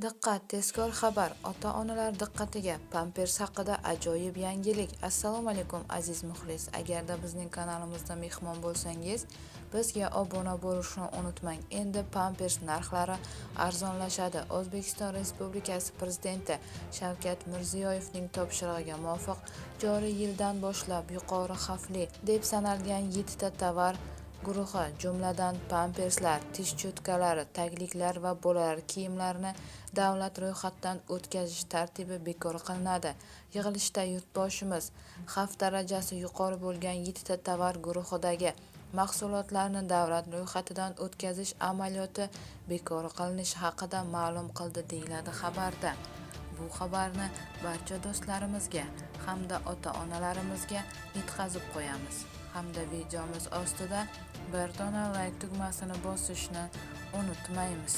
Diqqat, tezkor xabar. Ota-onalar diqqatiga. Pampers haqida ajoyib yangilik. Assalomu alaykum aziz muxlis. Agarda bizning kanalimizda mehmon bo'lsangiz, bizga obuna bo'lishni unutmang. Endi Pampers narxlari arzonlashadi. O'zbekiston Respublikasi Prezidenti Shavkat Mirziyoyevning topshirig'iga muvofiq joriy yildan boshlab yuqori xavfli deb sanalgan 7 ta tovar guruhi, jumladan pamperslar, tish cho'tkalari, tagliklar va bolalar kiyimlarini davlat ro'yxatidan o'tkazish tartibi bekor qilinadi. Yig'ilishda Yurtboshimiz xavf darajasi yuqori bo'lgan 7 ta tovar guruhidagi mahsulotlarni davlat ro'yxatidan o'tkazish amaliyoti bekor qilinishi haqida ma'lum qildi, deyiladi xabarda. Bu xabarni barcha do'stlarimizga hamda ota-onalarimizga yetkazib qo'yamiz. Hamda videomiz ostida bir dona like tugmasini bosishni unutmaymiz.